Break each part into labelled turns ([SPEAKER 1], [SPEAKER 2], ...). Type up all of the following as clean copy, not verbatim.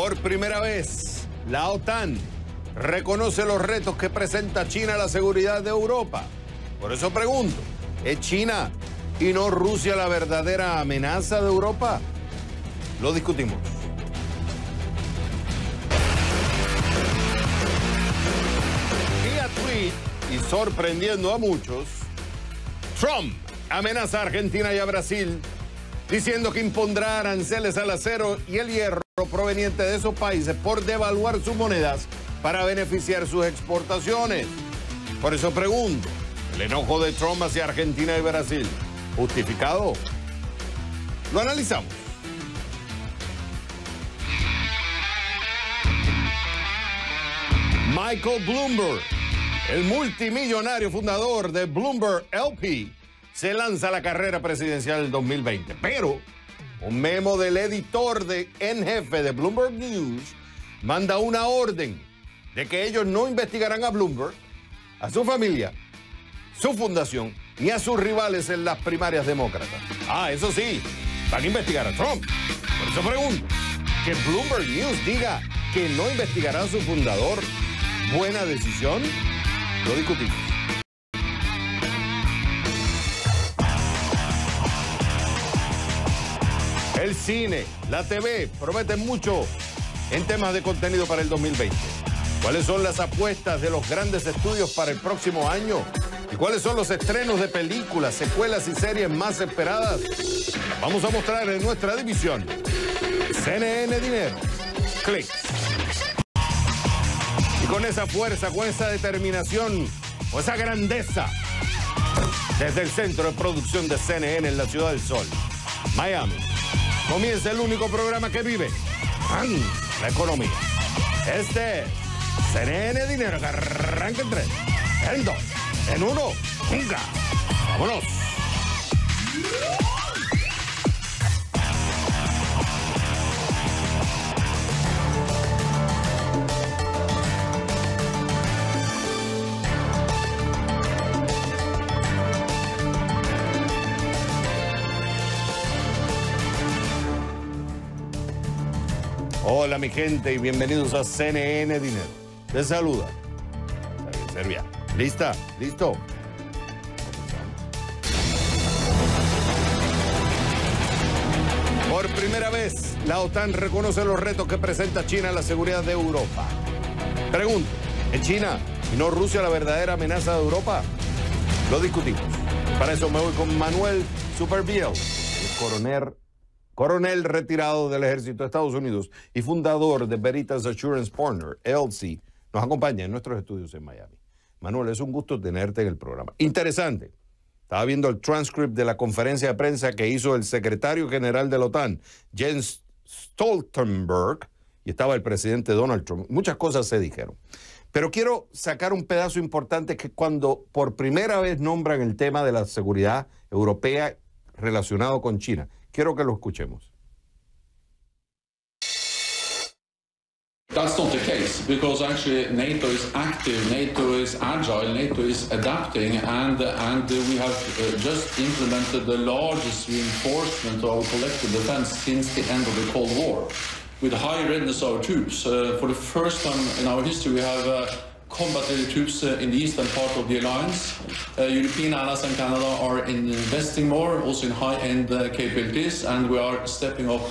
[SPEAKER 1] Por primera vez, la OTAN reconoce los retos que presenta China a la seguridad de Europa. Por eso pregunto, ¿es China y no Rusia la verdadera amenaza de Europa? Lo discutimos. Vía tweet y sorprendiendo a muchos, Trump amenaza a Argentina y a Brasil diciendo que impondrá aranceles al acero y el hierro proveniente de esos países por devaluar sus monedas para beneficiar sus exportaciones. Por eso pregunto, ¿el enojo de Trump hacia Argentina y Brasil justificado? Lo analizamos. Michael Bloomberg, el multimillonario fundador de Bloomberg LP, se lanza a la carrera presidencial del 2020. Pero un memo del editor en jefe de Bloomberg News manda una orden de que ellos no investigarán a Bloomberg, a su familia, su fundación, ni a sus rivales en las primarias demócratas. Eso sí, van a investigar a Trump. Por eso pregunto, que Bloomberg News diga que no investigará a su fundador, ¿buena decisión? Lo discutimos. El cine, la TV prometen mucho en temas de contenido para el 2020. ¿Cuáles son las apuestas de los grandes estudios para el próximo año? ¿Y cuáles son los estrenos de películas, secuelas y series más esperadas? Vamos a mostrar en nuestra división CNN Dinero. Clics. Y con esa fuerza, con esa determinación, con esa grandeza, desde el centro de producción de CNN en la Ciudad del Sol, Miami, comienza el único programa que vive la economía. Este es CNN Dinero, que arranca en 3, en 2, en 1, ¡venga! ¡Vámonos! Hola mi gente y bienvenidos a CNN Dinero. Te saluda David Servia. ¿Lista? ¿Listo? Por primera vez, la OTAN reconoce los retos que presenta China a la seguridad de Europa. Pregunto, ¿es China y no Rusia la verdadera amenaza de Europa? Lo discutimos. Para eso me voy con Manuel Supervielle, el coronel retirado del ejército de Estados Unidos y fundador de Veritas Assurance Partners, LLC, nos acompaña en nuestros estudios en Miami. Manuel, es un gusto tenerte en el programa. Interesante. Estaba viendo el transcript de la conferencia de prensa que hizo el secretario general de la OTAN, Jens Stoltenberg, y estaba el presidente Donald Trump. Muchas cosas se dijeron. Pero quiero sacar un pedazo importante que cuando por primera vez nombran el tema de la seguridad europea relacionado con China. Quiero que lo escuchemos.
[SPEAKER 2] That's not the case, because actually NATO is active, NATO is agile, NATO is adapting, and we have just implemented the largest reinforcement of our collective defense since the end of the Cold War, with high readiness of our troops. For the first time in our history, we have combat-ready troops in the eastern part of the alliance. European allies and Canada are investing more, also in high-end capabilities, and we are stepping up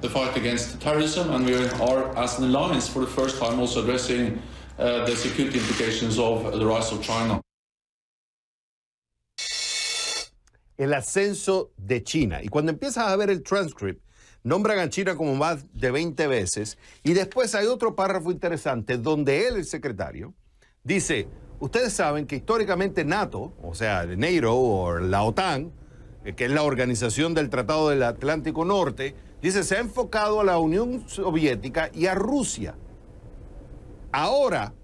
[SPEAKER 2] the fight against terrorism, and we are, as an alliance, for the first time also addressing the security implications of the rise of China.
[SPEAKER 1] El ascenso de China. Y cuando empiezas a ver el transcript, nombran a China como más de 20 veces y después hay otro párrafo interesante donde él, el secretario, dice, ustedes saben que históricamente NATO, o sea, NATO o la OTAN, que es la organización del Tratado del Atlántico Norte, dice, se ha enfocado a la Unión Soviética y a Rusia. Ahora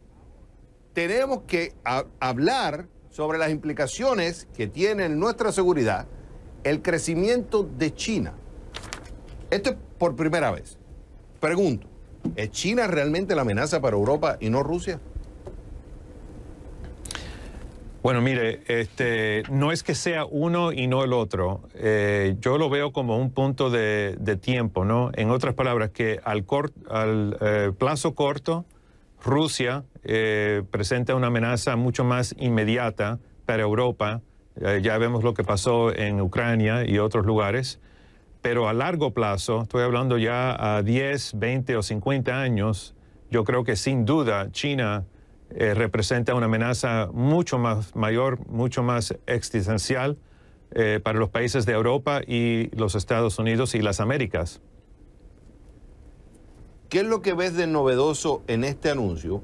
[SPEAKER 1] tenemos que hablar sobre las implicaciones que tiene en nuestra seguridad el crecimiento de China. Esto es por primera vez. Pregunto, ¿es China realmente la amenaza para Europa y no Rusia?
[SPEAKER 3] Bueno, mire, no es que sea uno y no el otro. Yo lo veo como un punto de tiempo, ¿no? En otras palabras, que al plazo corto, Rusia presenta una amenaza mucho más inmediata para Europa. Ya vemos lo que pasó en Ucrania y otros lugares. Pero a largo plazo, estoy hablando ya a 10, 20 o 50 años, yo creo que sin duda China representa una amenaza mucho más mayor, mucho más existencial para los países de Europa y los Estados Unidos y las Américas.
[SPEAKER 1] ¿Qué es lo que ves de novedoso en este anuncio?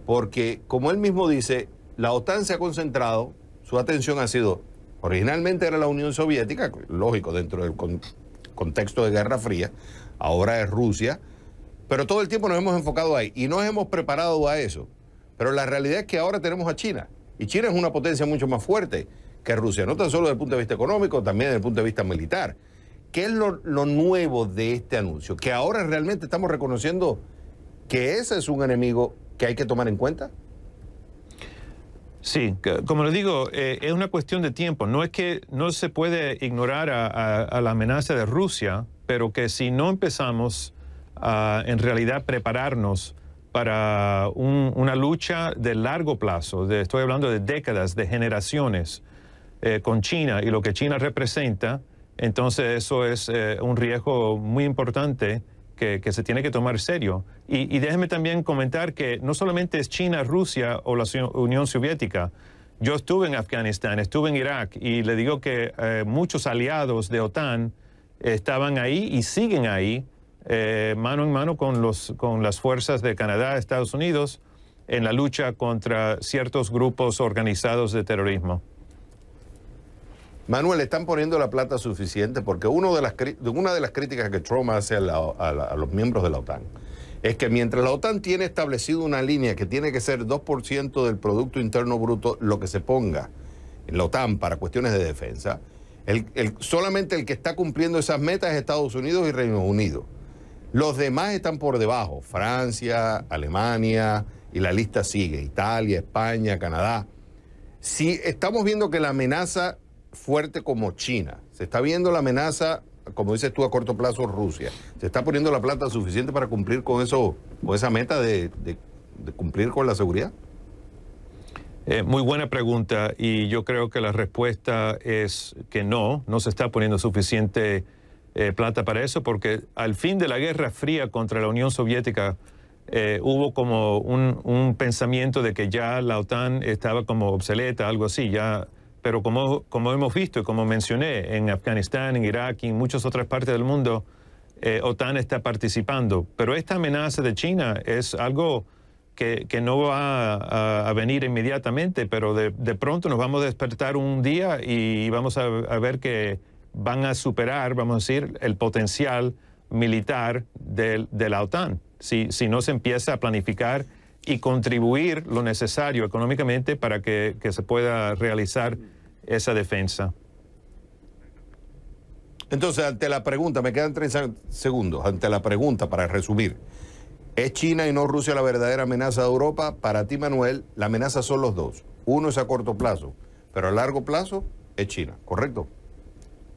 [SPEAKER 1] Porque, como él mismo dice, la OTAN se ha concentrado, su atención ha sido, originalmente era la Unión Soviética, lógico, dentro del contexto de Guerra Fría, ahora es Rusia, pero todo el tiempo nos hemos enfocado ahí y nos hemos preparado a eso. Pero la realidad es que ahora tenemos a China, y China es una potencia mucho más fuerte que Rusia, no tan solo desde el punto de vista económico, también desde el punto de vista militar. ¿Qué es lo nuevo de este anuncio? Que ahora realmente estamos reconociendo que ese es un enemigo que hay que tomar en cuenta.
[SPEAKER 3] Sí, como le digo, es una cuestión de tiempo. No es que no se puede ignorar a la amenaza de Rusia, pero que si no empezamos a en realidad prepararnos para una lucha de largo plazo, estoy hablando de décadas, de generaciones, con China y lo que China representa, entonces eso es un riesgo muy importante que se tiene que tomar serio. Y déjeme también comentar que no solamente es China, Rusia o la Unión Soviética. Yo estuve en Afganistán, estuve en Irak y le digo que muchos aliados de OTAN estaban ahí y siguen ahí, mano en mano con las fuerzas de Canadá, Estados Unidos, en la lucha contra ciertos grupos organizados de terrorismo.
[SPEAKER 1] Manuel, ¿están poniendo la plata suficiente? Porque una de las críticas que Trump hace a los miembros de la OTAN es que mientras la OTAN tiene establecido una línea que tiene que ser 2% del Producto Interno Bruto, lo que se ponga en la OTAN para cuestiones de defensa, solamente el que está cumpliendo esas metas es Estados Unidos y Reino Unido. Los demás están por debajo, Francia, Alemania, y la lista sigue, Italia, España, Canadá. Si estamos viendo que la amenaza fuerte como China, se está viendo la amenaza, como dices tú, a corto plazo Rusia, ¿se está poniendo la plata suficiente para cumplir con eso, con esa meta de cumplir con la seguridad?
[SPEAKER 3] Muy buena pregunta, y yo creo que la respuesta es que no se está poniendo suficiente plata para eso, porque al fin de la Guerra Fría contra la Unión Soviética hubo como un pensamiento de que ya la OTAN estaba como obsoleta, algo así, ya. Pero como hemos visto y como mencioné, en Afganistán, en Irak y en muchas otras partes del mundo, OTAN está participando. Pero esta amenaza de China es algo que no va a venir inmediatamente, pero de pronto nos vamos a despertar un día y vamos a ver que van a superar, vamos a decir, el potencial militar de la OTAN. Si no se empieza a planificar y contribuir lo necesario económicamente para que se pueda realizar esa defensa.
[SPEAKER 1] Entonces, ante la pregunta, me quedan 3 segundos, ante la pregunta, para resumir, ¿es China y no Rusia la verdadera amenaza de Europa? Para ti, Manuel, la amenaza son los dos. Uno es a corto plazo, pero a largo plazo es China, ¿correcto?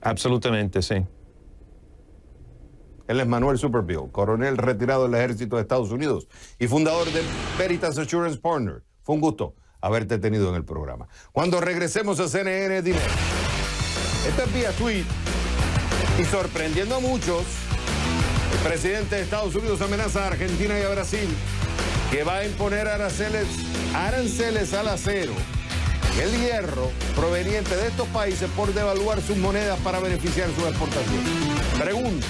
[SPEAKER 3] Absolutamente, sí.
[SPEAKER 1] Él es Manuel Superbill, coronel retirado del Ejército de Estados Unidos y fundador de Veritas Assurance Partner. Fue un gusto haberte tenido en el programa. Cuando regresemos a CNN Dinero, este es vía tweet y sorprendiendo a muchos, el presidente de Estados Unidos amenaza a Argentina y a Brasil que va a imponer aranceles al acero y el hierro proveniente de estos países por devaluar sus monedas para beneficiar sus exportaciones. Pregunta.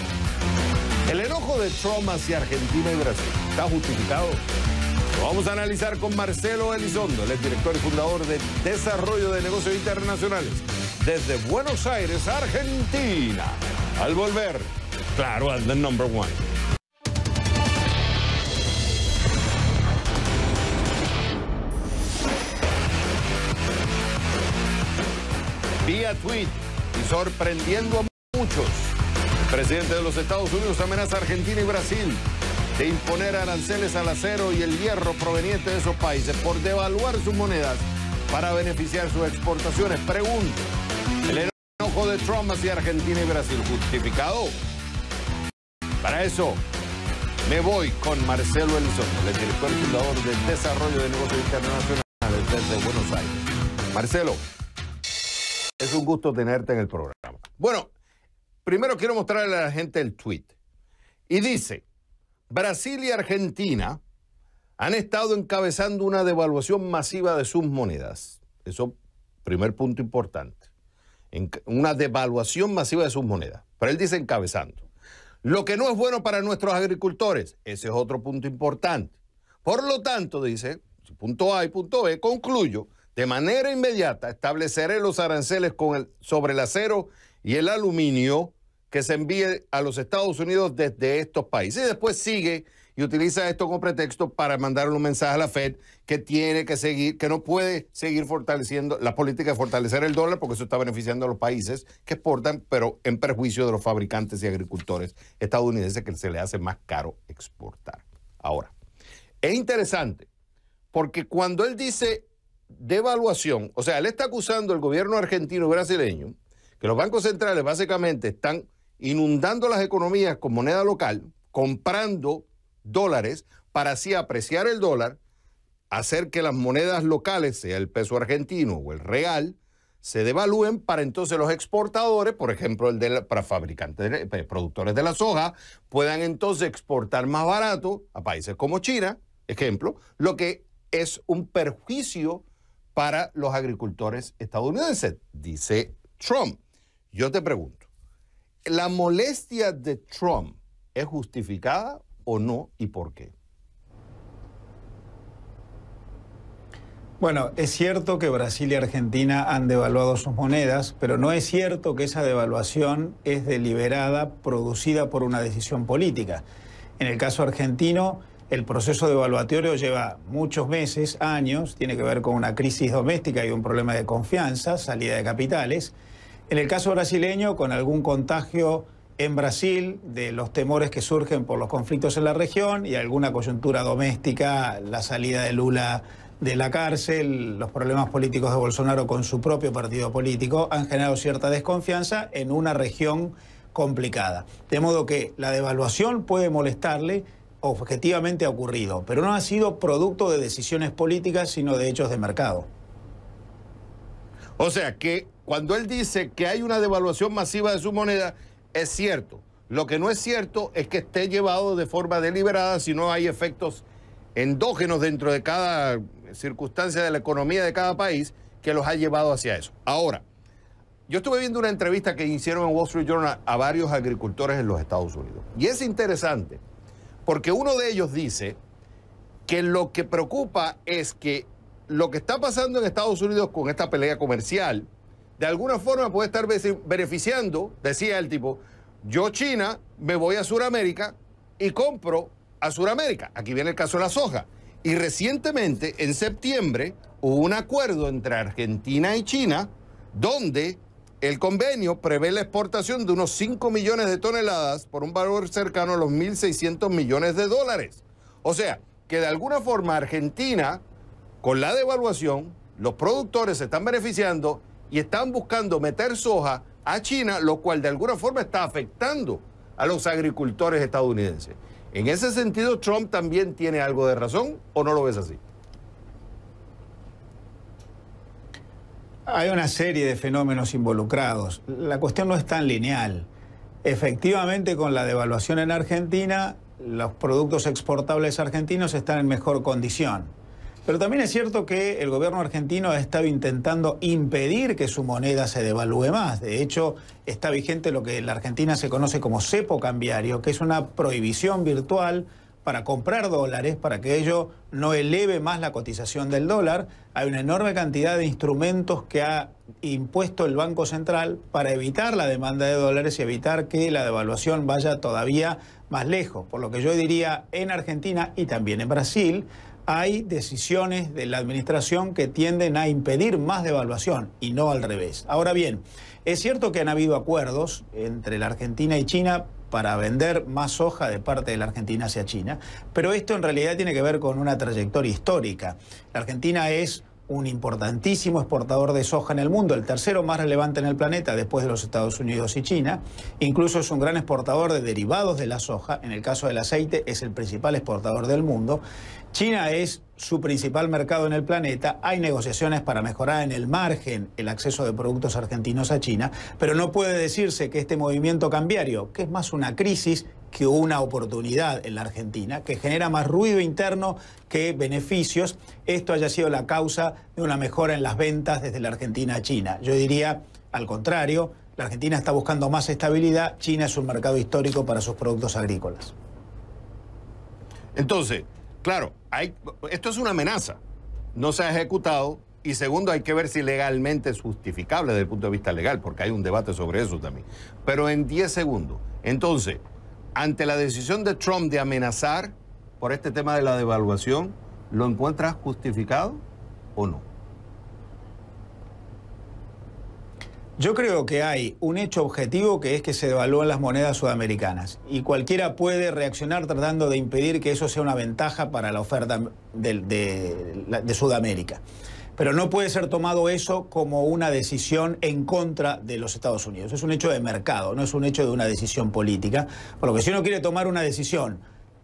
[SPEAKER 1] ¿El enojo de Trump hacia Argentina y Brasil está justificado? Lo vamos a analizar con Marcelo Elizondo, el director y fundador de Desarrollo de Negocios Internacionales desde Buenos Aires, Argentina. Al volver, claro, al The Number One. Vía tweet y sorprendiendo a muchos, el presidente de los Estados Unidos amenaza a Argentina y Brasil de imponer aranceles al acero y el hierro proveniente de esos países por devaluar sus monedas para beneficiar sus exportaciones. Pregunto, ¿el enojo de Trump hacia Argentina y Brasil justificado? Para eso me voy con Marcelo Elizondo, el director y fundador del Desarrollo de Negocios Internacionales desde Buenos Aires. Marcelo, es un gusto tenerte en el programa. Bueno, primero quiero mostrarle a la gente el tweet. Y dice, Brasil y Argentina han estado encabezando una devaluación masiva de sus monedas. Eso, primer punto importante. Una devaluación masiva de sus monedas. Pero él dice encabezando. Lo que no es bueno para nuestros agricultores. Ese es otro punto importante. Por lo tanto, dice, punto A y punto B, concluyo, de manera inmediata estableceré los aranceles sobre el acero y el aluminio que se envíe a los Estados Unidos desde estos países. Y después sigue y utiliza esto como pretexto para mandar un mensaje a la Fed que tiene que seguir, que no puede seguir fortaleciendo la política de fortalecer el dólar porque eso está beneficiando a los países que exportan, pero en perjuicio de los fabricantes y agricultores estadounidenses que se les hace más caro exportar. Ahora, es interesante porque cuando él dice devaluación, o sea, él está acusando al gobierno argentino y brasileño que los bancos centrales básicamente están inundando las economías con moneda local, comprando dólares para así apreciar el dólar, hacer que las monedas locales, sea el peso argentino o el real, se devalúen para entonces los exportadores, por ejemplo, para fabricantes, productores de la soja, puedan entonces exportar más barato a países como China, ejemplo, lo que es un perjuicio para los agricultores estadounidenses, dice Trump. Yo te pregunto, ¿la molestia de Trump es justificada o no y por qué?
[SPEAKER 4] Bueno, es cierto que Brasil y Argentina han devaluado sus monedas, pero no es cierto que esa devaluación es deliberada, producida por una decisión política. En el caso argentino, el proceso devaluatorio lleva muchos meses, años, tiene que ver con una crisis doméstica y un problema de confianza, salida de capitales. En el caso brasileño, con algún contagio en Brasil de los temores que surgen por los conflictos en la región y alguna coyuntura doméstica, la salida de Lula de la cárcel, los problemas políticos de Bolsonaro con su propio partido político han generado cierta desconfianza en una región complicada. De modo que la devaluación puede molestarle, objetivamente ha ocurrido, pero no ha sido producto de decisiones políticas, sino de hechos de mercado.
[SPEAKER 1] O sea que cuando él dice que hay una devaluación masiva de su moneda, es cierto. Lo que no es cierto es que esté llevado de forma deliberada, sino hay efectos endógenos dentro de cada circunstancia de la economía de cada país que los ha llevado hacia eso. Ahora, yo estuve viendo una entrevista que hicieron en Wall Street Journal a varios agricultores en los Estados Unidos. Y es interesante porque uno de ellos dice que lo que preocupa es que lo que está pasando en Estados Unidos con esta pelea comercial, de alguna forma puede estar beneficiando, decía el tipo, yo China me voy a Sudamérica y compro a Sudamérica. Aquí viene el caso de la soja. Y recientemente, en septiembre, hubo un acuerdo entre Argentina y China donde el convenio prevé la exportación de unos 5 millones de toneladas por un valor cercano a los 1.600 millones de dólares. O sea, que de alguna forma Argentina, con la devaluación, los productores se están beneficiando y están buscando meter soja a China, lo cual de alguna forma está afectando a los agricultores estadounidenses. En ese sentido, ¿Trump también tiene algo de razón o no lo ves así?
[SPEAKER 4] Hay una serie de fenómenos involucrados. La cuestión no es tan lineal. Efectivamente, con la devaluación en Argentina, los productos exportables argentinos están en mejor condición. Pero también es cierto que el gobierno argentino ha estado intentando impedir que su moneda se devalúe más. De hecho, está vigente lo que en la Argentina se conoce como cepo cambiario, que es una prohibición virtual para comprar dólares, para que ello no eleve más la cotización del dólar. Hay una enorme cantidad de instrumentos que ha impuesto el Banco Central para evitar la demanda de dólares y evitar que la devaluación vaya todavía más lejos. Por lo que yo diría, en Argentina y también en Brasil, hay decisiones de la administración que tienden a impedir más devaluación y no al revés. Ahora bien, es cierto que han habido acuerdos entre la Argentina y China para vender más soja de parte de la Argentina hacia China, pero esto en realidad tiene que ver con una trayectoria histórica. La Argentina es un importantísimo exportador de soja en el mundo, el tercero más relevante en el planeta después de los Estados Unidos y China. Incluso es un gran exportador de derivados de la soja. En el caso del aceite es el principal exportador del mundo. China es su principal mercado en el planeta. Hay negociaciones para mejorar en el margen el acceso de productos argentinos a China, pero no puede decirse que este movimiento cambiario, que es más una crisis que una oportunidad en la Argentina, que genera más ruido interno que beneficios, esto haya sido la causa de una mejora en las ventas desde la Argentina a China. Yo diría, al contrario, la Argentina está buscando más estabilidad, China es un mercado histórico para sus productos agrícolas.
[SPEAKER 1] Entonces, claro, esto es una amenaza, no se ha ejecutado, y segundo, hay que ver si legalmente es justificable desde el punto de vista legal, porque hay un debate sobre eso también. Pero en 10 segundos, entonces, ante la decisión de Trump de amenazar por este tema de la devaluación, ¿lo encuentras justificado o no?
[SPEAKER 4] Yo creo que hay un hecho objetivo que es que se devalúan las monedas sudamericanas y cualquiera puede reaccionar tratando de impedir que eso sea una ventaja para la oferta de Sudamérica. Pero no puede ser tomado eso como una decisión en contra de los Estados Unidos. Es un hecho de mercado, no es un hecho de una decisión política. Por lo que si uno quiere tomar una decisión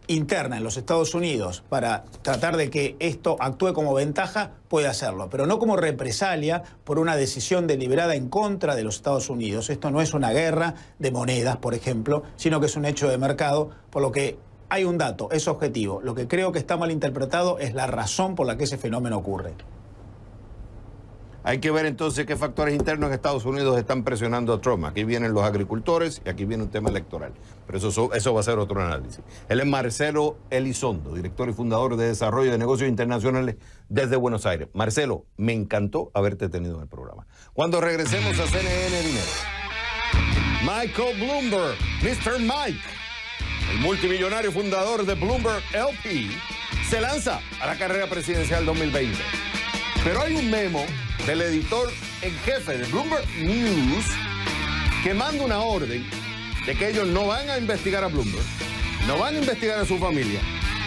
[SPEAKER 4] interna en los Estados Unidos para tratar de que esto actúe como ventaja, puede hacerlo, pero no como represalia por una decisión deliberada en contra de los Estados Unidos. Esto no es una guerra de monedas, por ejemplo, sino que es un hecho de mercado, por lo que hay un dato, es objetivo. Lo que creo que está mal interpretado es la razón por la que ese fenómeno ocurre.
[SPEAKER 1] Hay que ver entonces qué factores internos en Estados Unidos están presionando a Trump. Aquí vienen los agricultores y aquí viene un tema electoral. Pero eso va a ser otro análisis. Él es Marcelo Elizondo, director y fundador de Desarrollo de Negocios Internacionales desde Buenos Aires. Marcelo, me encantó haberte tenido en el programa. Cuando regresemos a CNN Dinero, Michael Bloomberg, Mr. Mike, el multimillonario fundador de Bloomberg LP, se lanza a la carrera presidencial 2020. Pero hay un memo del editor en jefe de Bloomberg News que manda una orden de que ellos no van a investigar a Bloomberg, no van a investigar a su familia,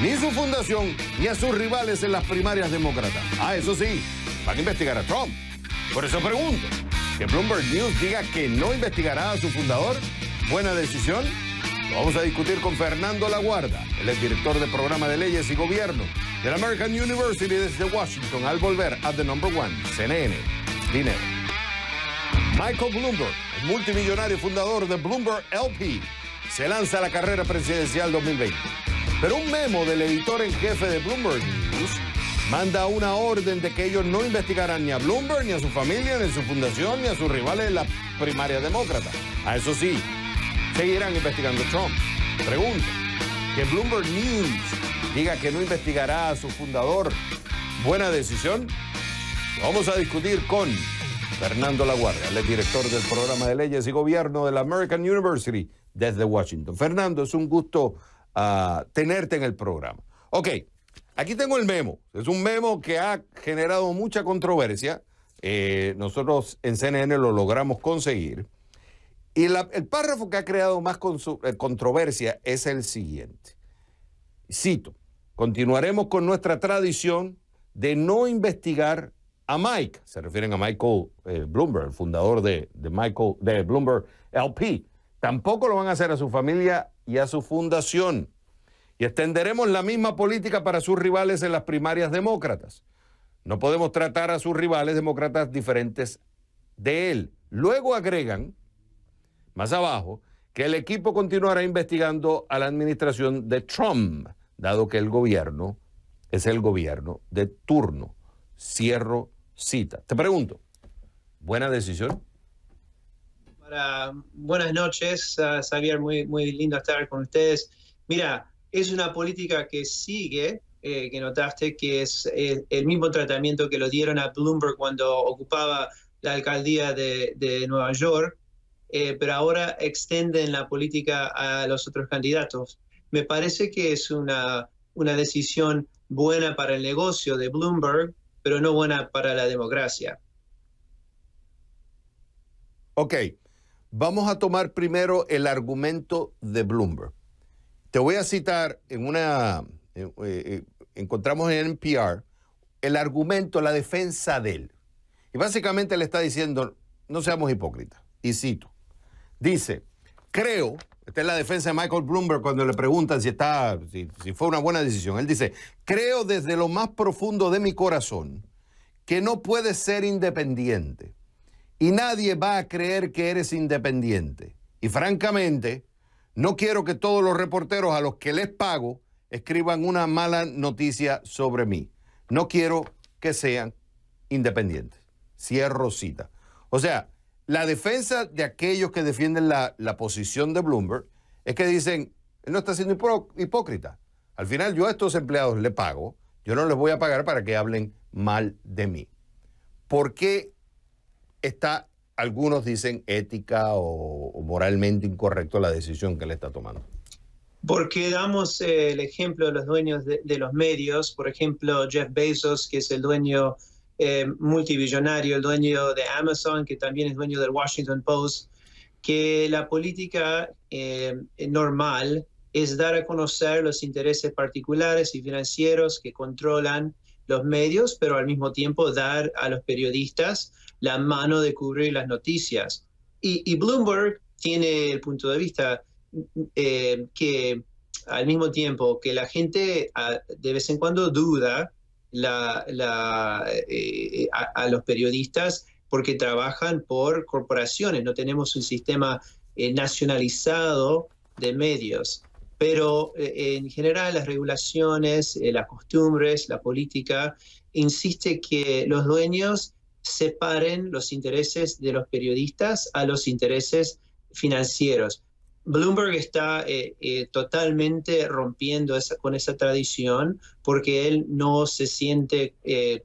[SPEAKER 1] ni su fundación, ni a sus rivales en las primarias demócratas. Ah, eso sí, van a investigar a Trump. Por eso pregunto, que Bloomberg News diga que no investigará a su fundador, ¿buena decisión? Lo vamos a discutir con Fernando Laguarda, el director del programa de leyes y gobierno de la American University desde Washington, al volver a The Number One, CNN Dinero. Michael Bloomberg, el multimillonario fundador de Bloomberg LP, se lanza a la carrera presidencial 2020. Pero un memo del editor en jefe de Bloomberg News manda una orden de que ellos no investigarán ni a Bloomberg, ni a su familia, ni a su fundación, ni a sus rivales en la primaria demócrata. A eso sí, seguirán investigando a Trump. Pregunta, que Bloomberg News diga que no investigará a su fundador, ¿buena decisión? Lo vamos a discutir con Fernando Laguardia, el director del programa de leyes y gobierno de la American University desde Washington. Fernando, es un gusto tenerte en el programa. Ok, aquí tengo el memo. Es un memo que ha generado mucha controversia. Nosotros en CNN lo logramos conseguir. Y el párrafo que ha creado más controversia es el siguiente. Cito, continuaremos con nuestra tradición de no investigar a Mike. Se refieren a Michael Bloomberg, el fundador de Bloomberg LP. Tampoco lo van a hacer a su familia y a su fundación. Y extenderemos la misma política para sus rivales en las primarias demócratas. No podemos tratar a sus rivales demócratas diferentes de él. Luego agregan, más abajo, que el equipo continuará investigando a la administración de Trump, dado que el gobierno es el gobierno de turno. Cierro cita. Te pregunto, ¿buena decisión?
[SPEAKER 5] Buenas noches, Xavier, muy lindo estar con ustedes. Mira, es una política que sigue, que notaste, que es el mismo tratamiento que lo dieron a Bloomberg cuando ocupaba la alcaldía de Nueva York, pero ahora extienden la política a los otros candidatos. Me parece que es una decisión buena para el negocio de Bloomberg, pero no buena para la democracia.
[SPEAKER 1] Ok, vamos a tomar primero el argumento de Bloomberg. Te voy a citar encontramos en NPR el argumento, la defensa de él. Y básicamente le está diciendo, no seamos hipócritas. Y cito, dice, creo, esta es la defensa de Michael Bloomberg cuando le preguntan si fue una buena decisión. Él dice, creo desde lo más profundo de mi corazón que no puedes ser independiente. Y nadie va a creer que eres independiente. Y francamente, no quiero que todos los reporteros a los que les pago escriban una mala noticia sobre mí. No quiero que sean independientes. Cierro cita. O sea, la defensa de aquellos que defienden la posición de Bloomberg es que dicen, él no está siendo hipócrita. Al final yo a estos empleados les pago, yo no les voy a pagar para que hablen mal de mí. ¿Por qué está, algunos dicen, ética o moralmente incorrecto la decisión que él está tomando?
[SPEAKER 5] Porque damos el ejemplo de los dueños de los medios, por ejemplo, Jeff Bezos, que es el dueño multibillonario, el dueño de Amazon, que también es dueño del Washington Post, que la política normal es dar a conocer los intereses particulares y financieros que controlan los medios, pero al mismo tiempo dar a los periodistas la mano de cubrir las noticias. Y Bloomberg tiene el punto de vista que al mismo tiempo que la gente de vez en cuando duda a los periodistas porque trabajan por corporaciones, no tenemos un sistema nacionalizado de medios, pero en general las regulaciones, las costumbres, la política insiste que los dueños separen los intereses de los periodistas a los intereses financieros. Bloomberg está totalmente rompiendo con esa tradición porque él no se siente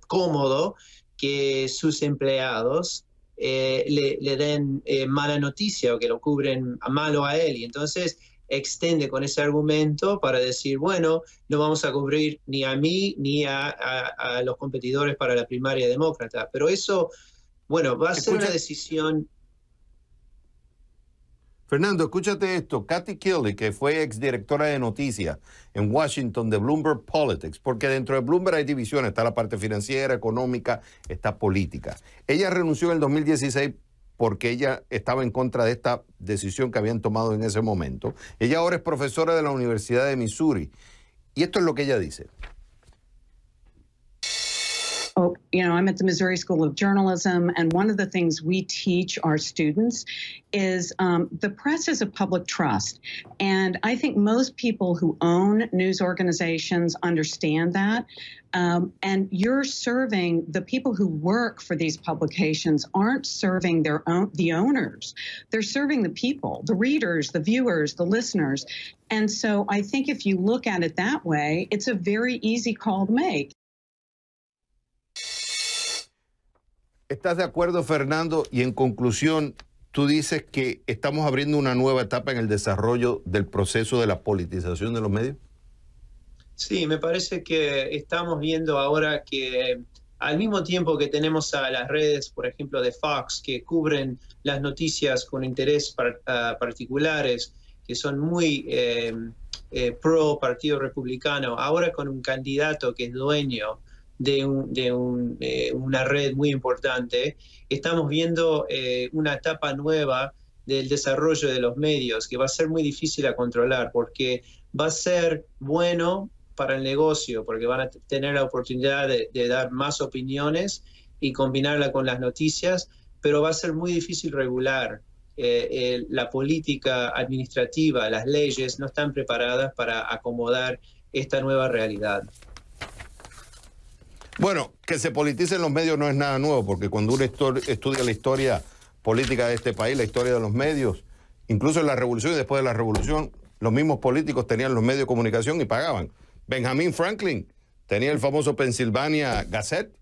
[SPEAKER 5] cómodo que sus empleados le den mala noticia o que lo cubren a malo a él. Y entonces extiende con ese argumento para decir, bueno, no vamos a cubrir ni a mí ni a los competidores para la primaria demócrata. Pero eso, bueno, va a ser una decisión.
[SPEAKER 1] Fernando, escúchate esto. Kathy Kelly, que fue exdirectora de noticias en Washington de Bloomberg Politics, porque dentro de Bloomberg hay divisiones, está la parte financiera, económica, está política. Ella renunció en el 2016 porque ella estaba en contra de esta decisión que habían tomado en ese momento. Ella ahora es profesora de la Universidad de Missouri. Y esto es lo que ella dice.
[SPEAKER 6] Oh, I'm at the Missouri School of Journalism, and one of the things we teach our students is the press is a public trust. And I think most people who own news organizations understand that. And you're serving, the people who work for these publications aren't serving the owners. They're serving the people, the readers, the viewers, the listeners. And so I think if you look at it that way, it's a very easy call to make.
[SPEAKER 1] ¿Estás de acuerdo, Fernando? Y en conclusión, tú dices que estamos abriendo una nueva etapa en el desarrollo del proceso de la politización de los medios.
[SPEAKER 5] Sí, me parece que estamos viendo ahora que al mismo tiempo que tenemos a las redes, por ejemplo, de Fox, que cubren las noticias con interés particulares, que son muy pro Partido Republicano, ahora con un candidato que es dueño de una red muy importante, estamos viendo una etapa nueva del desarrollo de los medios que va a ser muy difícil a controlar porque va a ser bueno para el negocio, porque van a tener la oportunidad de dar más opiniones y combinarla con las noticias, pero va a ser muy difícil regular. La política administrativa, las leyes no están preparadas para acomodar esta nueva realidad.
[SPEAKER 1] Bueno, que se politicen los medios no es nada nuevo, porque cuando uno estudia la historia política de este país, la historia de los medios, incluso en la revolución y después de la revolución, los mismos políticos tenían los medios de comunicación y pagaban. Benjamin Franklin tenía el famoso Pennsylvania Gazette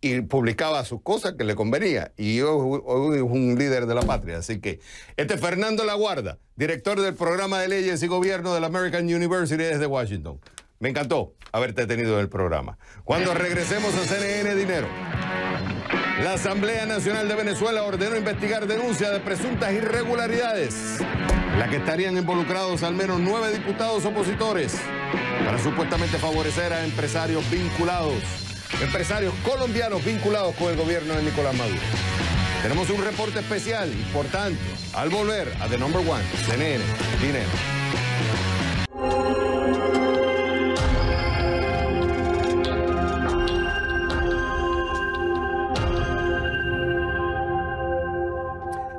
[SPEAKER 1] y publicaba sus cosas que le convenía. Y hoy es un líder de la patria. Así que este es Fernando Laguarda, director del programa de leyes y gobierno de la American University desde Washington. Me encantó haberte tenido en el programa. Cuando regresemos a CNN Dinero, la Asamblea Nacional de Venezuela ordenó investigar denuncias de presuntas irregularidades, en la que estarían involucrados al menos 9 diputados opositores para supuestamente favorecer a empresarios vinculados empresarios colombianos vinculados con el gobierno de Nicolás Maduro. Tenemos un reporte especial importante al volver a The Number One, CNN, Dinero.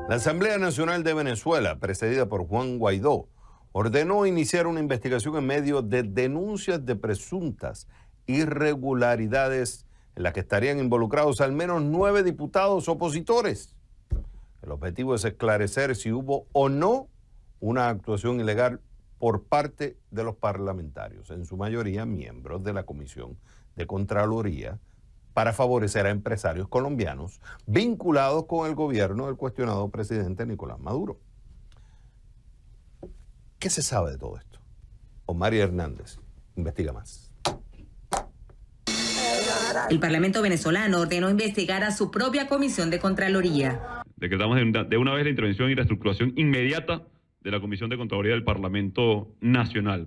[SPEAKER 1] La Asamblea Nacional de Venezuela, presidida por Juan Guaidó, ordenó iniciar una investigación en medio de denuncias de presuntas irregularidades en las que estarían involucrados al menos 9 diputados opositores. El objetivo es esclarecer si hubo o no una actuación ilegal por parte de los parlamentarios, en su mayoría miembros de la Comisión de Contraloría, para favorecer a empresarios colombianos vinculados con el gobierno del cuestionado presidente Nicolás Maduro. ¿Qué se sabe de todo esto? Omar Hernández investiga más.
[SPEAKER 7] El Parlamento venezolano ordenó investigar a su propia Comisión de Contraloría.
[SPEAKER 8] Decretamos de una vez la intervención y reestructuración inmediata de la Comisión de Contraloría del Parlamento Nacional.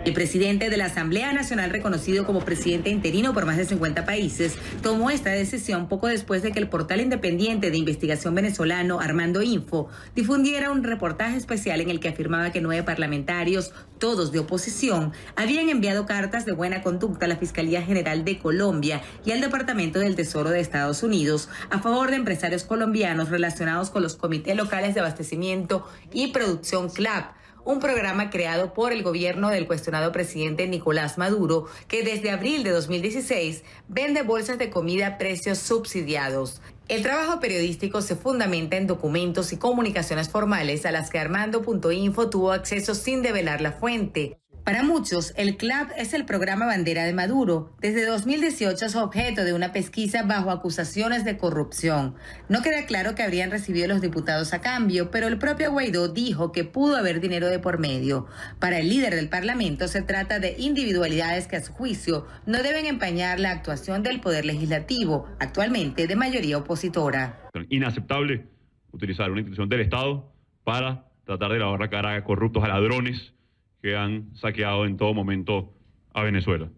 [SPEAKER 7] El presidente de la Asamblea Nacional, reconocido como presidente interino por más de 50 países, tomó esta decisión poco después de que el portal independiente de investigación venezolano Armando Info difundiera un reportaje especial en el que afirmaba que 9 parlamentarios, todos de oposición, habían enviado cartas de buena conducta a la Fiscalía General de Colombia y al Departamento del Tesoro de Estados Unidos a favor de empresarios colombianos relacionados con los comités locales de abastecimiento y producción CLAP, un programa creado por el gobierno del cuestionado presidente Nicolás Maduro, que desde abril de 2016 vende bolsas de comida a precios subsidiados. El trabajo periodístico se fundamenta en documentos y comunicaciones formales a las que Armando.info tuvo acceso sin develar la fuente. Para muchos, el CLAP es el programa bandera de Maduro. Desde 2018 es objeto de una pesquisa bajo acusaciones de corrupción. No queda claro que habrían recibido los diputados a cambio, pero el propio Guaidó dijo que pudo haber dinero de por medio. Para el líder del Parlamento se trata de individualidades que a su juicio no deben empañar la actuación del Poder Legislativo, actualmente de mayoría opositora.
[SPEAKER 8] Inaceptable utilizar una institución del Estado para tratar de lavar la cara a corruptos, a ladrones que han saqueado en todo momento a Venezuela.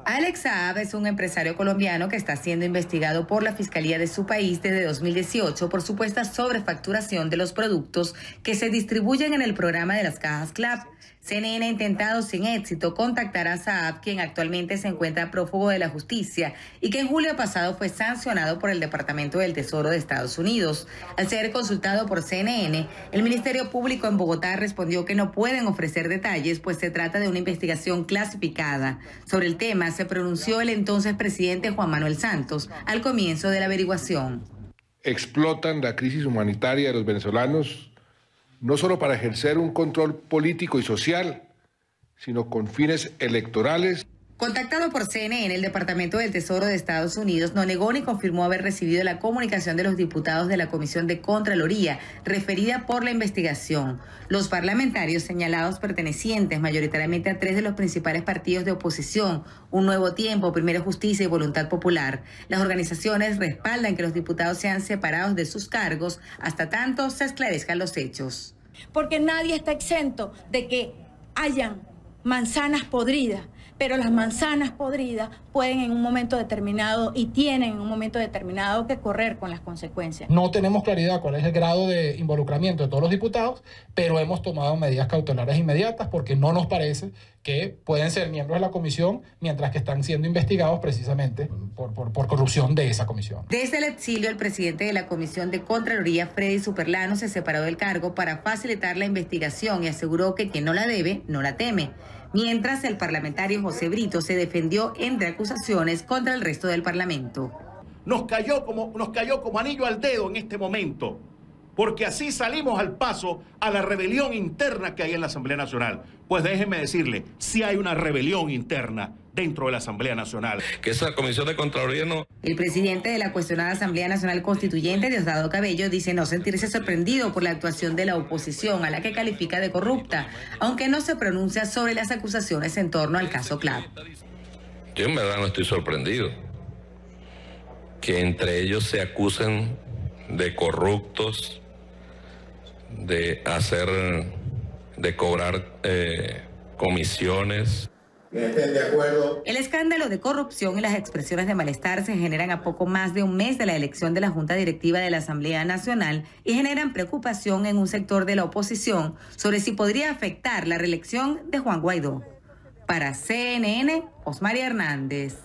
[SPEAKER 7] Alex Saab es un empresario colombiano que está siendo investigado por la Fiscalía de su país desde 2018 por supuesta sobrefacturación de los productos que se distribuyen en el programa de las cajas CLAP. CNN ha intentado sin éxito contactar a Saab, quien actualmente se encuentra prófugo de la justicia y que en julio pasado fue sancionado por el Departamento del Tesoro de Estados Unidos. Al ser consultado por CNN, el Ministerio Público en Bogotá respondió que no pueden ofrecer detalles, pues se trata de una investigación clasificada. Sobre el tema se pronunció el entonces presidente Juan Manuel Santos al comienzo de la averiguación.
[SPEAKER 9] Explotan la crisis humanitaria de los venezolanos no solo para ejercer un control político y social, sino con fines electorales.
[SPEAKER 7] Contactado por CNN, el Departamento del Tesoro de Estados Unidos no negó ni confirmó haber recibido la comunicación de los diputados de la Comisión de Contraloría referida por la investigación. Los parlamentarios señalados pertenecientes mayoritariamente a 3 de los principales partidos de oposición, Un Nuevo Tiempo, Primero Justicia y Voluntad Popular. Las organizaciones respaldan que los diputados sean separados de sus cargos hasta tanto se esclarezcan los hechos.
[SPEAKER 10] Porque nadie está exento de que hayan manzanas podridas, pero las manzanas podridas pueden en un momento determinado y tienen en un momento determinado que correr con las consecuencias.
[SPEAKER 11] No tenemos claridad cuál es el grado de involucramiento de todos los diputados, pero hemos tomado medidas cautelares inmediatas porque no nos parece que pueden ser miembros de la comisión mientras que están siendo investigados precisamente por corrupción de esa comisión.
[SPEAKER 7] Desde el exilio, el presidente de la Comisión de Contraloría, Freddy Superlano, se separó del cargo para facilitar la investigación y aseguró que quien no la debe, no la teme. Mientras el parlamentario José Brito se defendió entre acusaciones contra el resto del Parlamento.
[SPEAKER 12] Nos cayó como anillo al dedo en este momento, porque así salimos al paso a la rebelión interna que hay en la Asamblea Nacional. Pues déjenme decirle, sí hay una rebelión interna dentro de la Asamblea Nacional.
[SPEAKER 13] Que esa Comisión de Contraloría no...
[SPEAKER 7] El presidente de la cuestionada Asamblea Nacional Constituyente, Diosdado Cabello, dice no sentirse sorprendido por la actuación de la oposición, a la que califica de corrupta, aunque no se pronuncia sobre las acusaciones en torno al caso CLAP.
[SPEAKER 13] Yo en verdad no estoy sorprendido que entre ellos se acusen de corruptos, de cobrar comisiones.
[SPEAKER 14] que estén de acuerdo.
[SPEAKER 7] El escándalo de corrupción y las expresiones de malestar se generan a poco más de un mes de la elección de la Junta Directiva de la Asamblea Nacional y generan preocupación en un sector de la oposición sobre si podría afectar la reelección de Juan Guaidó. Para CNN, Osmaria Hernández,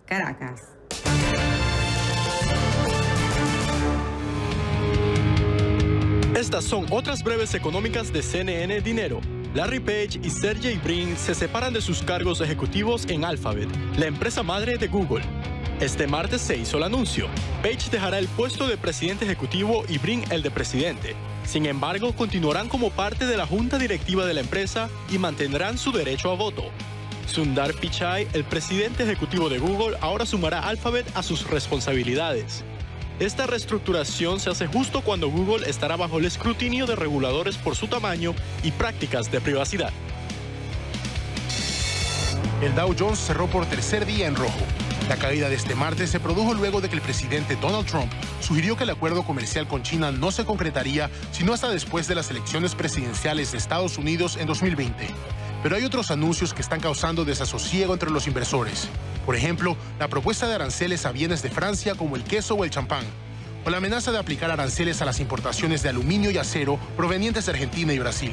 [SPEAKER 7] Caracas.
[SPEAKER 15] Estas son otras breves económicas de CNN Dinero. Larry Page y Sergey Brin se separan de sus cargos ejecutivos en Alphabet, la empresa madre de Google. Este martes se hizo el anuncio. Page dejará el puesto de presidente ejecutivo y Brin el de presidente. Sin embargo, continuarán como parte de la junta directiva de la empresa y mantendrán su derecho a voto. Sundar Pichai, el presidente ejecutivo de Google, ahora sumará Alphabet a sus responsabilidades. Esta reestructuración se hace justo cuando Google estará bajo el escrutinio de reguladores por su tamaño y prácticas de privacidad.
[SPEAKER 16] El Dow Jones cerró por tercer día en rojo. La caída de este martes se produjo luego de que el presidente Donald Trump sugirió que el acuerdo comercial con China no se concretaría sino hasta después de las elecciones presidenciales de Estados Unidos en 2020. Pero hay otros anuncios que están causando desasosiego entre los inversores. Por ejemplo, la propuesta de aranceles a bienes de Francia como el queso o el champán, o la amenaza de aplicar aranceles a las importaciones de aluminio y acero provenientes de Argentina y Brasil.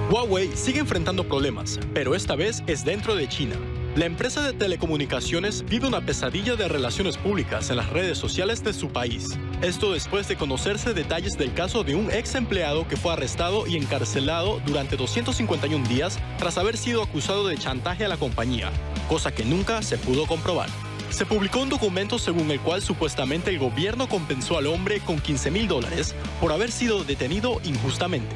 [SPEAKER 15] Huawei sigue enfrentando problemas, pero esta vez es dentro de China. La empresa de telecomunicaciones vive una pesadilla de relaciones públicas en las redes sociales de su país. Esto después de conocerse detalles del caso de un ex empleado que fue arrestado y encarcelado durante 251 días tras haber sido acusado de chantaje a la compañía, cosa que nunca se pudo comprobar. Se publicó un documento según el cual supuestamente el gobierno compensó al hombre con $15,000 por haber sido detenido injustamente.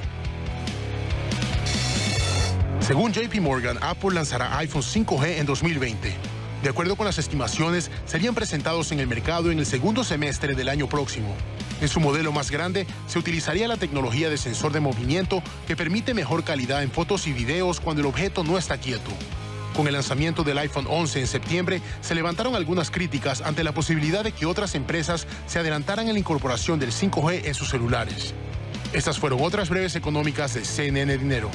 [SPEAKER 16] Según JP Morgan, Apple lanzará iPhone 5G en 2020. De acuerdo con las estimaciones, serían presentados en el mercado en el segundo semestre del año próximo. En su modelo más grande, se utilizaría la tecnología de sensor de movimiento que permite mejor calidad en fotos y videos cuando el objeto no está quieto. Con el lanzamiento del iPhone 11 en septiembre, se levantaron algunas críticas ante la posibilidad de que otras empresas se adelantaran en la incorporación del 5G en sus celulares. Estas fueron otras breves económicas de CNN Dinero.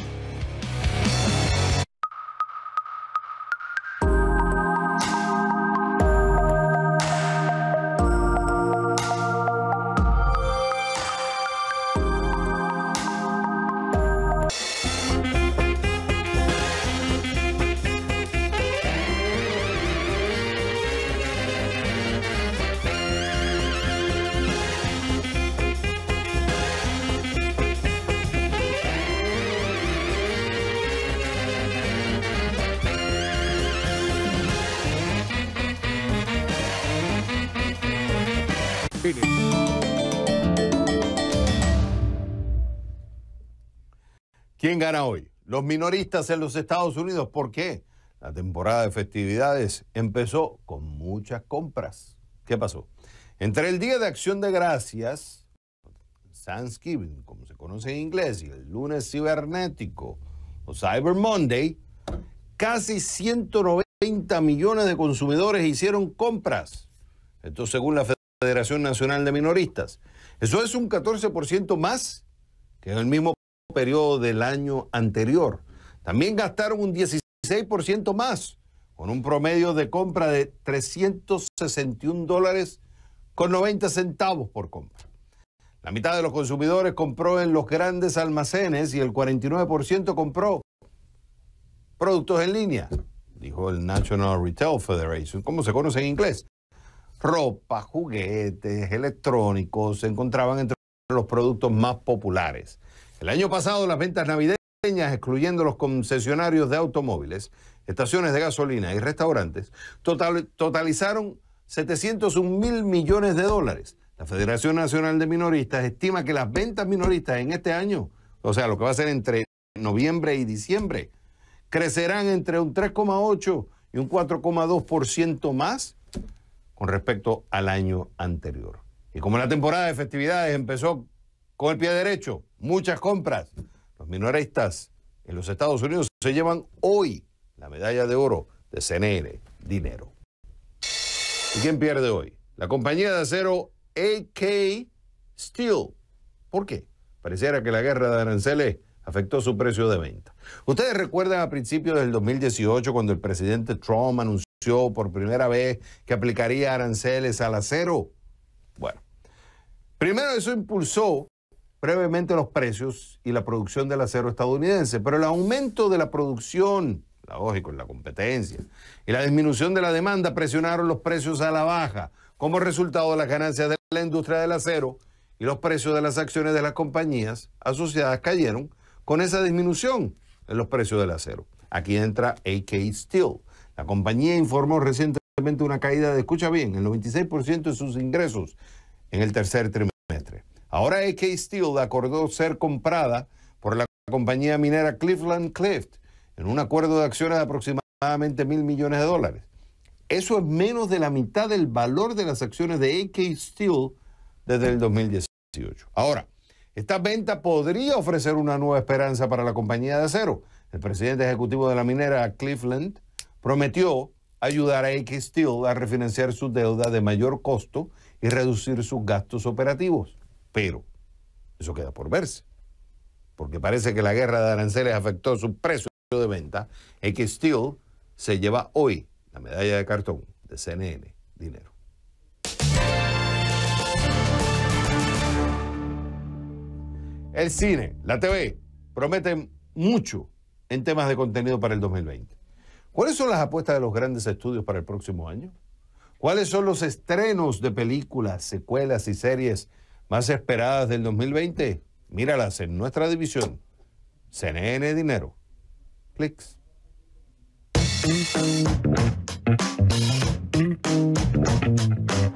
[SPEAKER 1] ¿Quién gana hoy? Los minoristas en los Estados Unidos. ¿Por qué? La temporada de festividades empezó con muchas compras. ¿Qué pasó? Entre el Día de Acción de Gracias, Thanksgiving, como se conoce en inglés, y el lunes cibernético, o Cyber Monday, casi 190 millones de consumidores hicieron compras. Esto según la Federación Nacional de Minoristas. Eso es un 14% más que en el mismo periodo del año anterior. También gastaron un 16% más, con un promedio de compra de $361.90 por compra. La mitad de los consumidores compró en los grandes almacenes y el 49% compró productos en línea, dijo el National Retail Federation, como se conoce en inglés. Ropa, juguetes, electrónicos se encontraban entre los productos más populares. El año pasado las ventas navideñas, excluyendo los concesionarios de automóviles, estaciones de gasolina y restaurantes, totalizaron $701.000 millones. La Federación Nacional de Minoristas estima que las ventas minoristas en este año, o sea, lo que va a ser entre noviembre y diciembre, crecerán entre un 3,8 y un 4,2% más con respecto al año anterior. Y como la temporada de festividades empezó con el pie derecho, muchas compras, los minoristas en los Estados Unidos se llevan hoy la medalla de oro de CNN Dinero. ¿Y quién pierde hoy? La compañía de acero AK Steel. ¿Por qué? Pareciera que la guerra de aranceles afectó su precio de venta. Ustedes recuerdan a principios del 2018 cuando el presidente Trump anunció por primera vez que aplicaría aranceles al acero. Bueno, primero eso impulsó brevemente los precios y la producción del acero estadounidense, pero el aumento de la producción, lógico, en la competencia, y la disminución de la demanda presionaron los precios a la baja. Como resultado de las ganancias de la industria del acero y los precios de las acciones de las compañías asociadas cayeron con esa disminución en los precios del acero. Aquí entra AK Steel. La compañía informó recientemente una caída de, escucha bien, el 96% de sus ingresos en el tercer trimestre. Ahora AK Steel acordó ser comprada por la compañía minera Cleveland-Cliffs en un acuerdo de acciones de aproximadamente $1.000 millones. Eso es menos de la mitad del valor de las acciones de AK Steel desde el 2018. Ahora, esta venta podría ofrecer una nueva esperanza para la compañía de acero. El presidente ejecutivo de la minera Cleveland prometió ayudar a AK Steel a refinanciar su deuda de mayor costo y reducir sus gastos operativos. Pero eso queda por verse, porque parece que la guerra de aranceles afectó su precio de venta. AK Steel se lleva hoy la medalla de cartón de CNN Dinero. El cine, la TV, prometen mucho en temas de contenido para el 2020. ¿Cuáles son las apuestas de los grandes estudios para el próximo año? ¿Cuáles son los estrenos de películas, secuelas y series más esperadas del 2020? Míralas en nuestra división. CNN Dinero. Clics.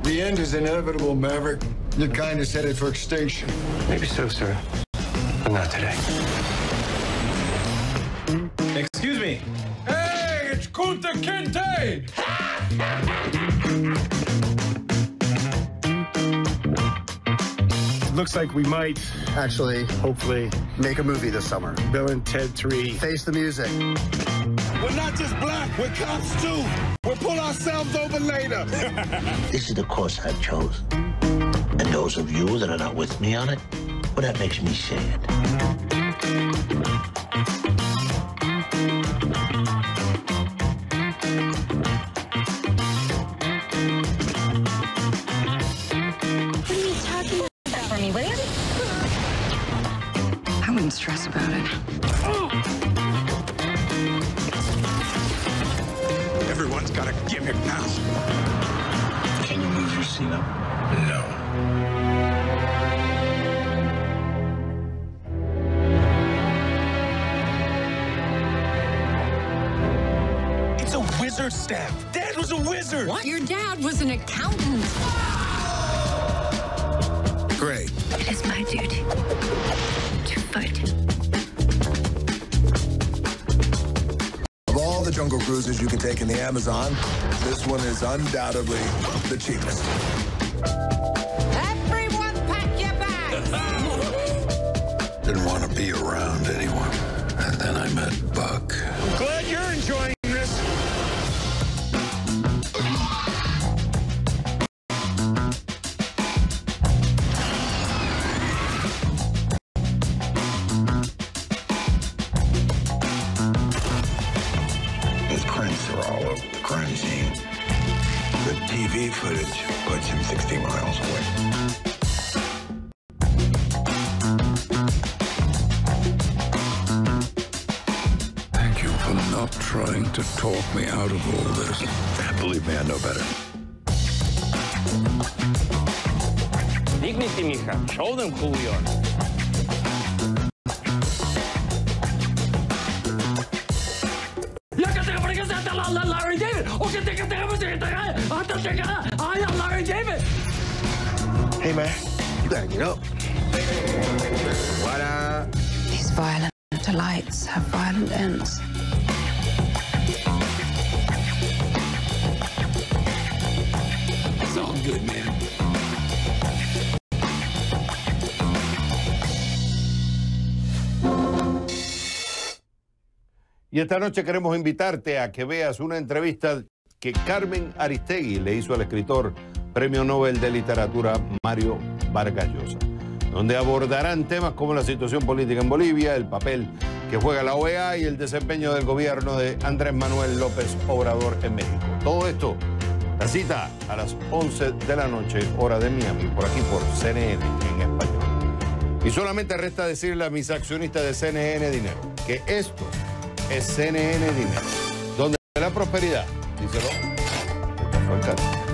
[SPEAKER 14] The end is inevitable, Maverick. Your kind is headed for extinction.
[SPEAKER 17] Maybe so, sir. But not today.
[SPEAKER 18] Excuse me. Hey, it's Kunta Kinte!
[SPEAKER 14] Looks like we might,
[SPEAKER 19] actually,
[SPEAKER 14] hopefully,
[SPEAKER 19] make a movie this summer.
[SPEAKER 14] Bill and Ted 3.
[SPEAKER 19] Face the music.
[SPEAKER 14] We're not just black, we're cops too. We'll pull ourselves over later.
[SPEAKER 20] This is the course I've chosen. And those of you that are not with me on it, well, that makes me sad.
[SPEAKER 21] I wouldn't stress about it.
[SPEAKER 14] Everyone's got a gimmick now.
[SPEAKER 20] Can you move your seat up? No.
[SPEAKER 14] It's a wizard staff. Dad was a wizard.
[SPEAKER 21] What? Your dad was an accountant.
[SPEAKER 14] Great.
[SPEAKER 21] It is my duty to fight.
[SPEAKER 14] Of all the jungle cruises you can take in the Amazon, this one is undoubtedly the cheapest.
[SPEAKER 21] Everyone pack your bags!
[SPEAKER 14] Didn't want to be around anyone. And then I met Buck. I'm glad you're enjoying this. His prints are all over the crime scene. The TV footage puts him 60 miles away. Thank you for not trying to talk me out of all this. Believe me, I know better.
[SPEAKER 17] Dignity, mija. Show them who we are.
[SPEAKER 18] Larry David! Larry David!
[SPEAKER 19] Hey, man, you gotta get up. What up?
[SPEAKER 21] These violent delights have violent ends.
[SPEAKER 14] It's all good, man.
[SPEAKER 1] Y esta noche queremos invitarte a que veas una entrevista que Carmen Aristegui le hizo al escritor Premio Nobel de Literatura Mario Vargas Llosa. donde abordarán temas como la situación política en Bolivia, el papel que juega la OEA y el desempeño del gobierno de Andrés Manuel López Obrador en México. Todo esto, la cita a las 11 de la noche, hora de Miami, por aquí por CNN en español. Y solamente resta decirle a mis accionistas de CNN Dinero que esto es CNN Dinero, donde la prosperidad, díselo, está Frank Castro.